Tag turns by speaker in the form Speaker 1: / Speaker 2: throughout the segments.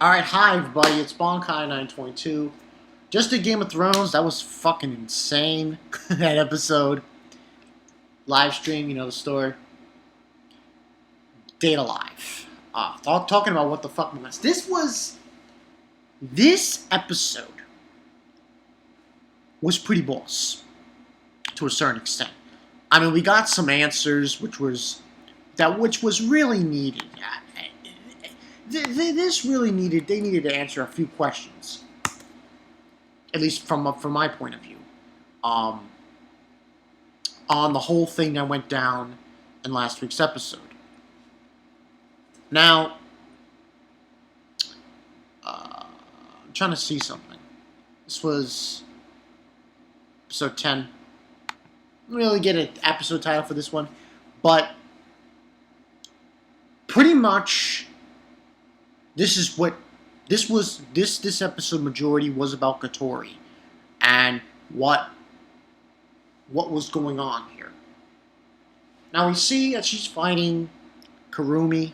Speaker 1: Alright, hi everybody, it's Bonkai922. Just did Game of Thrones, that was fucking insane, that episode. Live stream, you know the story. Data Live. Talking about what the fuck was. This episode was pretty boss, to a certain extent. I mean, we got some answers, which was really needed. This really needed. They needed to answer a few questions, at least from my point of view, on the whole thing that went down in last week's episode. Now, I'm trying to see something. This was episode 10. I didn't really get an episode title for this one, but pretty much this episode majority was about Kotori and what was going on here. Now we see that she's fighting Kurumi,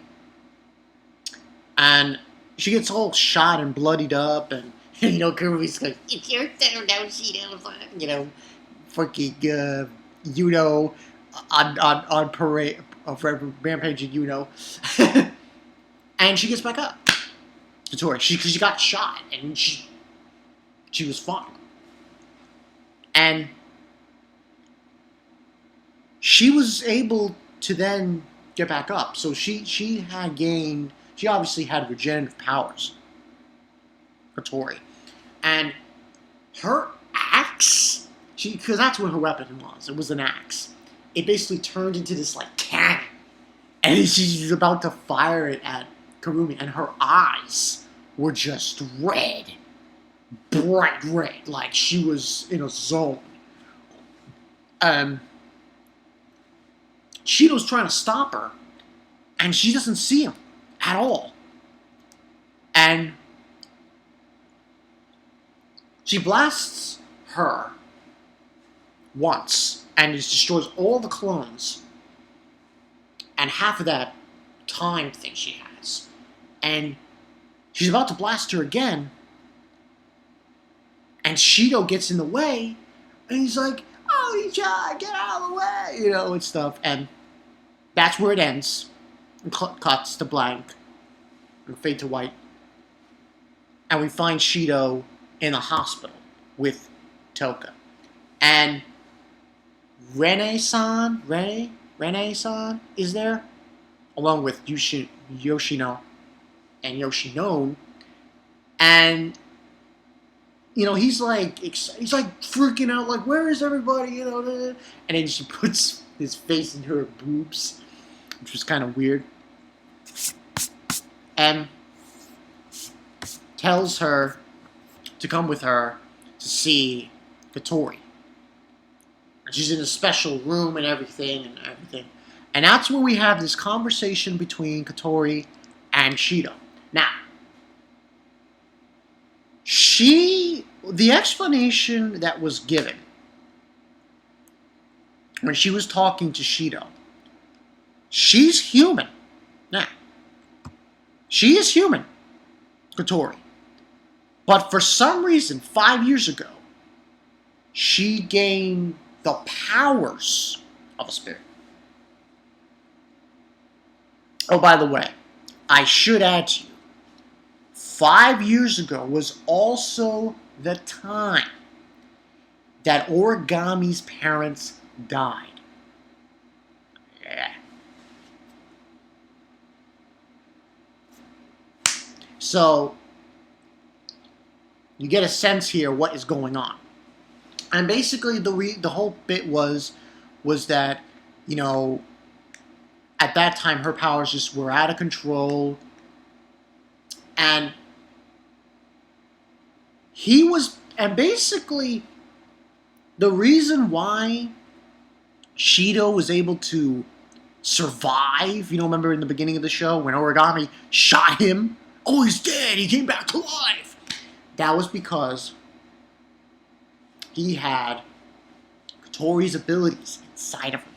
Speaker 1: and she gets all shot and bloodied up, and Kurumi's like, "It's your turn now, Shido." Fucking Yuno on parade for rampaging Yuno, and she gets back up. Kotori, she got shot, and she was fine, and she was able to then get back up. So she obviously had regenerative powers, Kotori, and her axe, because that's what her weapon was. It was an axe. It basically turned into this like cannon, and she's about to fire it at Kurumi, and her eyes were just red, bright red, like she was in a zone. Shido's trying to stop her, and she doesn't see him at all. And she blasts her once, and it destroys all the clones, and half of that time thing she has. And she's about to blast her again, and Shido gets in the way, and he's like, "Oh, you try, get out of the way," and stuff. And that's where it ends. And cuts to blank, and fade to white. And we find Shido in a hospital with Toka. And Rene-san is there, along with Yoshino and Yoshinone, and he's like freaking out, like, "Where is everybody?" And then she puts his face in her boobs, which was kind of weird, and tells her to come with her to see Kotori. And she's in a special room and everything. And that's where we have this conversation between Kotori and Shido. Now, the explanation that was given when she was talking to Shido, she's human. Now, she is human, Kotori. But for some reason, 5 years ago, she gained the powers of a spirit. Oh, by the way, I should add to you, 5 years ago was also the time that Origami's parents died. Yeah. So, you get a sense here what is going on. And basically the whole bit was that, at that time her powers just were out of control. And basically the reason why Shido was able to survive, remember in the beginning of the show when Origami shot him? "Oh, he's dead, he came back to life." That was because he had Kotori's abilities inside of him.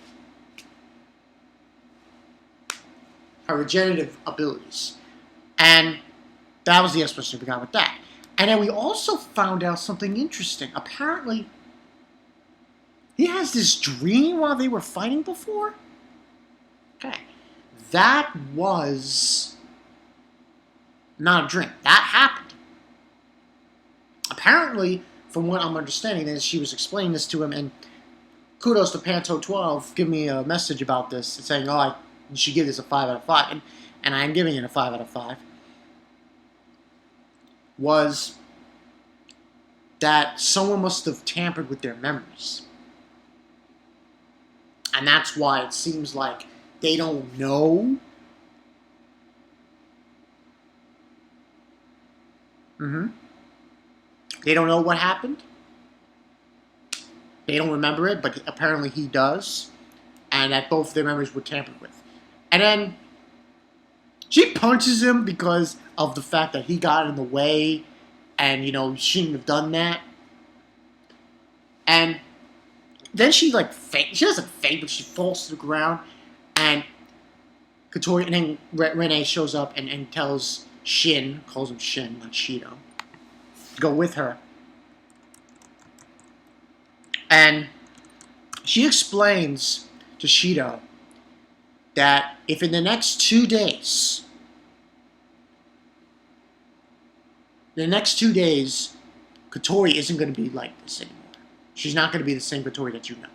Speaker 1: Her regenerative abilities. And That was the explanation we got with that. And then we also found out something interesting. Apparently, he has this dream while they were fighting before. Okay. That was not a dream. That happened. Apparently, from what I'm understanding, is she was explaining this to him, and kudos to Panto12 giving me a message about this, saying, oh, you should give this a 5 out of 5. And I am giving it a 5 out of 5. Was that someone must have tampered with their memories. And that's why it seems like they don't know. They don't know what happened. They don't remember it, but apparently he does. And that both their memories were tampered with. And then she punches him because of the fact that he got in the way and, you know, shouldn't have done that. And then she, like, faint. She doesn't faint, but she falls to the ground. And Kotori, and then Renee shows up and tells Shin, calls him Shin, not Shido, to go with her. And she explains to Shido that if in the next 2 days, Kotori isn't going to be like this anymore. She's not going to be the same Kotori that you know.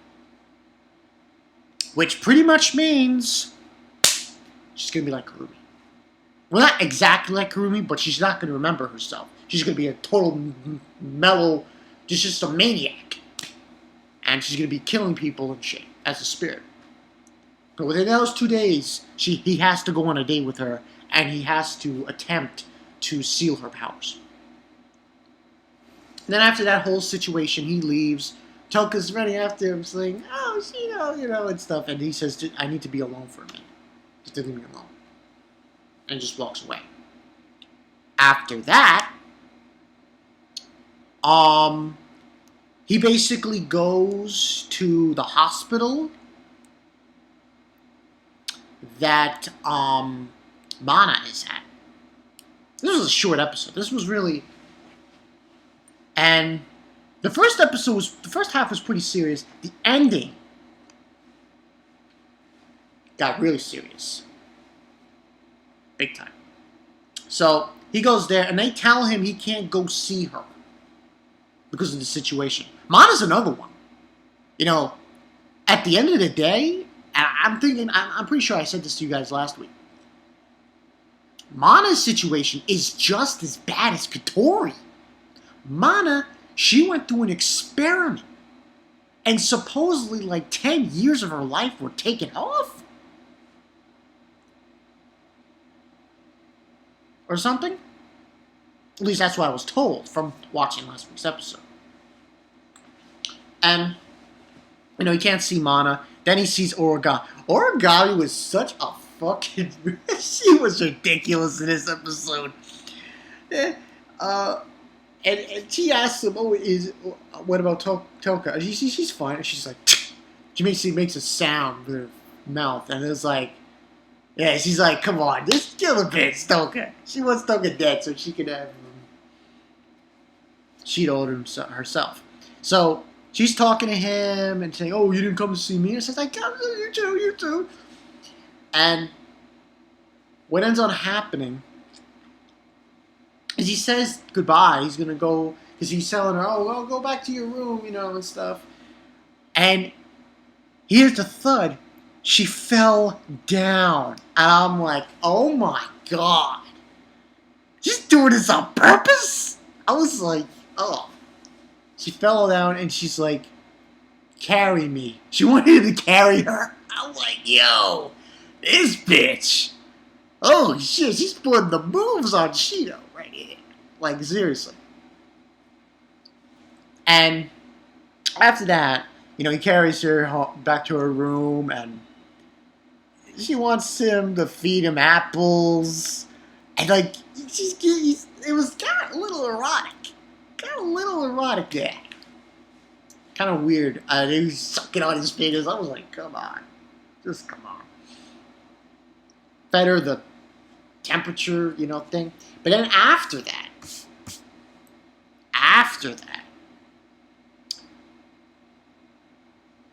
Speaker 1: Which pretty much means she's going to be like Kurumi. Well, not exactly like Kurumi, but she's not going to remember herself. She's going to be a total mellow, just a maniac. And she's going to be killing people and shit as a spirit. But within those 2 days, he has to go on a date with her, and he has to attempt to seal her powers. And then after that whole situation, he leaves. Toka's running after him, saying, oh, Shido, and stuff. And he says, I need to be alone for a minute. Just leave me alone. And just walks away. After that, he basically goes to the hospital that Mana is at. This was a short episode. This was really... And the first half was pretty serious. The ending got really serious. Big time. So, he goes there, and they tell him he can't go see her because of the situation. Mana's another one. You know, at the end of the day, I'm pretty sure I said this to you guys last week. Mana's situation is just as bad as Kotori. Mana, she went through an experiment. And supposedly, like, 10 years of her life were taken off? Or something? At least that's what I was told from watching last week's episode. And, you know, he can't see Mana. Then he sees Origami. Origami was such a fucking... she was ridiculous in this episode. And she asks him, what about Toka? And she's fine. And she's like... she makes a sound with her mouth. And it's like... Yeah, she's like, come on, just kill the bitch, Toka. She wants Toka dead so she can have... she'd order him herself. So... she's talking to him and saying, oh, you didn't come to see me? And says, I come to you too. And what ends up happening is he says goodbye. He's going to go, because he's telling her, oh, well, go back to your room, and stuff. And here's the thud. She fell down. And I'm like, oh my God. She's doing this on purpose? I was like, oh. She fell down and she's like, carry me. She wanted him to carry her. I'm like, yo, this bitch. Oh shit, she's putting the moves on Shido right here. Like, seriously. And after that, he carries her back to her room and she wants him to feed him apples. And like, it was kind of a little erotic there. Kind of weird. He was sucking on his fingers. I was like, come on. Just come on. Fed her the temperature, thing. But then after that,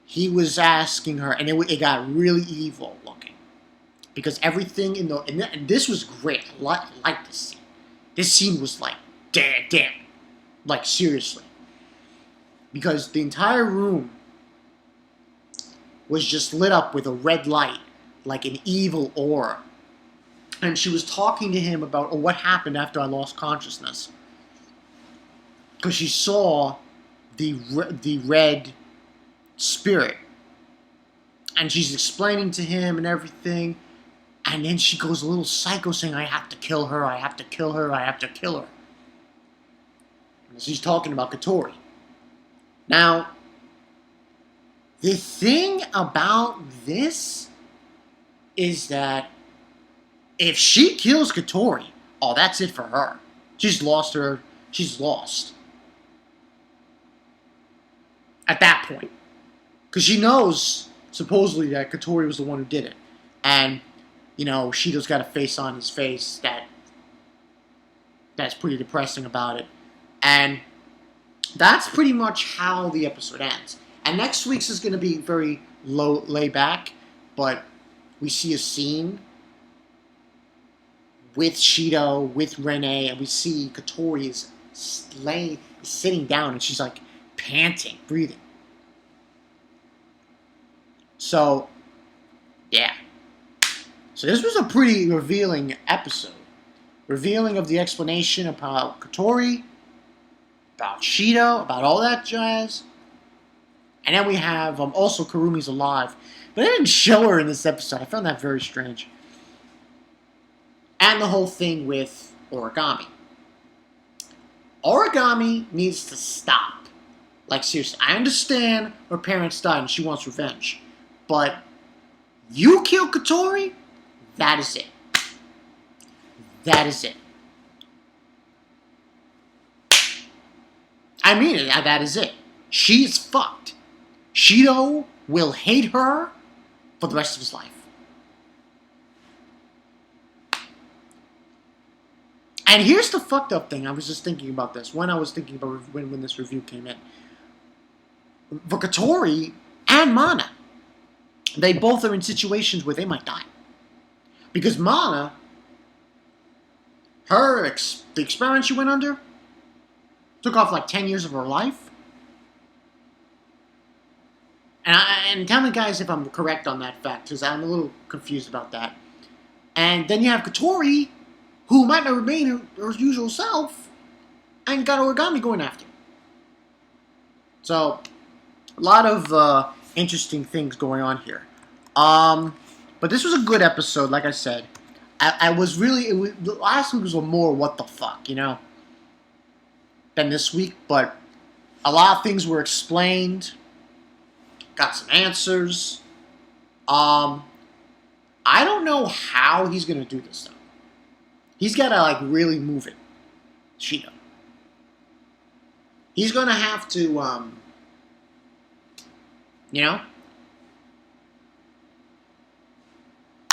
Speaker 1: he was asking her, and it got really evil looking. Because everything and this was great. I like this scene. This scene was like, damn. Like, seriously. Because the entire room was just lit up with a red light, like an evil aura. And she was talking to him about what happened after I lost consciousness. Because she saw the red spirit. And she's explaining to him and everything. And then she goes a little psycho saying, I have to kill her, I have to kill her, I have to kill her. And she's talking about Kotori. Now, the thing about this is that if she kills Kotori, oh, that's it for her. She's lost. At that point. Because she knows, supposedly, that Kotori was the one who did it. And, Shido's got a face on his face that's pretty depressing about it. And that's pretty much how the episode ends. And next week's is going to be very laid back, but we see a scene with Shido, with Renee, and we see Kotori is sitting down, and she's like panting, breathing. So, yeah. So this was a pretty revealing episode. Revealing of the explanation about Kotori, about Shido, about all that jazz. And then we have also Kurumi's alive. But they didn't show her in this episode. I found that very strange. And the whole thing with origami. Origami needs to stop. Like, seriously, I understand her parents died and she wants revenge. But you kill Kotori, that is it. That is it. I mean it, that is it. She's fucked. Shido will hate her for the rest of his life. And here's the fucked up thing. I was just thinking about this when when this review came in. For Kotori and Mana, they both are in situations where they might die. Because Mana, the experiment she went under, took off like 10 years of her life. And tell me, guys, if I'm correct on that fact, because I'm a little confused about that. And then you have Kotori, who might not remain her usual self, and got origami going after. So, a lot of interesting things going on here. But this was a good episode, like I said. The last week was more what the fuck, than this week. But a lot of things were explained. Got some answers. I don't know how he's going to do this, though. He's got to, really move it. Shido. He's going to have to,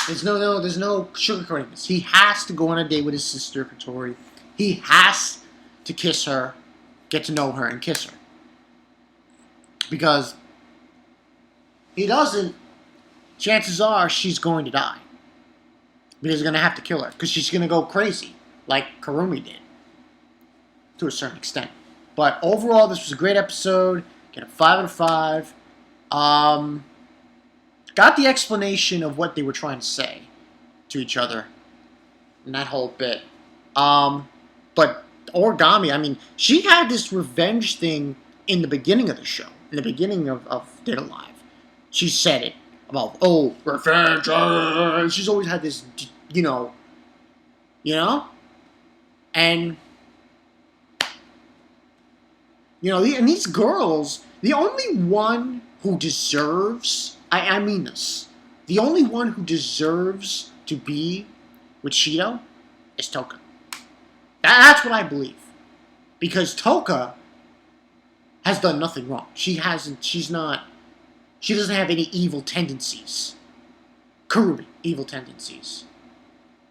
Speaker 1: There's no sugarcoating this. He has to go on a date with his sister, Kotori. He has to kiss her, get to know her, and kiss her. Because he doesn't, chances are she's going to die. Because he's going to have to kill her. Because she's going to go crazy, like Kurumi did. To a certain extent. But overall, this was a great episode. Get a 5 out of 5. Got the explanation of what they were trying to say to each other in that whole bit. But origami, she had this revenge thing in the beginning of the show. In the beginning of Dead Alive. She said it about, revenge. She's always had this, And, and these girls, the only one who deserves, I mean this, the only one who deserves to be with Shido is Toka. That's what I believe. Because Toka has done nothing wrong. She doesn't have any evil tendencies. Kurumi, evil tendencies.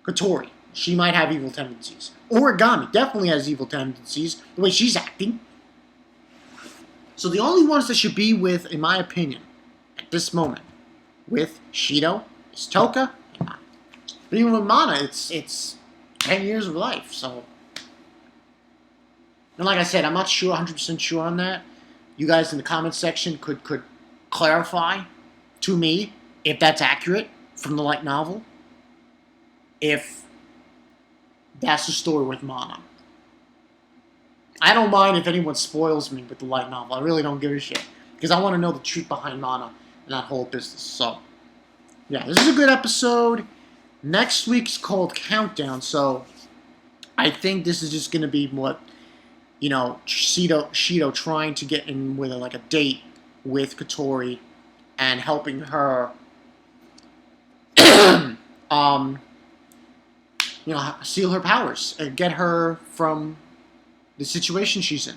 Speaker 1: Kotori, she might have evil tendencies. Origami definitely has evil tendencies, the way she's acting. So the only ones that should be with, in my opinion, at this moment, with Shido is Toka and Mana. But even with Mana, it's 10 years of life, so... And like I said, I'm not sure, 100% sure on that. You guys in the comments section could clarify to me if that's accurate from the light novel. If that's the story with Mana. I don't mind if anyone spoils me with the light novel. I really don't give a shit. Because I want to know the truth behind Mana and that whole business. So, yeah, this is a good episode. Next week's called Countdown, so I think this is just going to be what, you know, Shido trying to get in with like a date with Kotori and helping her, you know, seal her powers and get her from the situation she's in.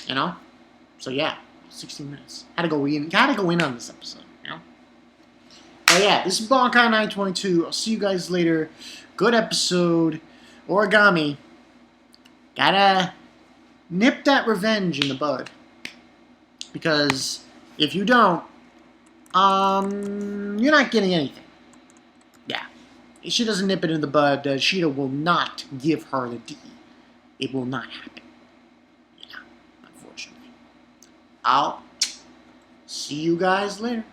Speaker 1: You know? So yeah, 16 minutes. Had to go in on this episode, you know? But yeah, this is Bonkai 922. I'll see you guys later. Good episode. Origami. Gotta nip that revenge in the bud. Because if you don't, you're not getting anything. Yeah. If she doesn't nip it in the bud, Shido will not give her the D. It will not happen. Yeah, unfortunately. I'll see you guys later.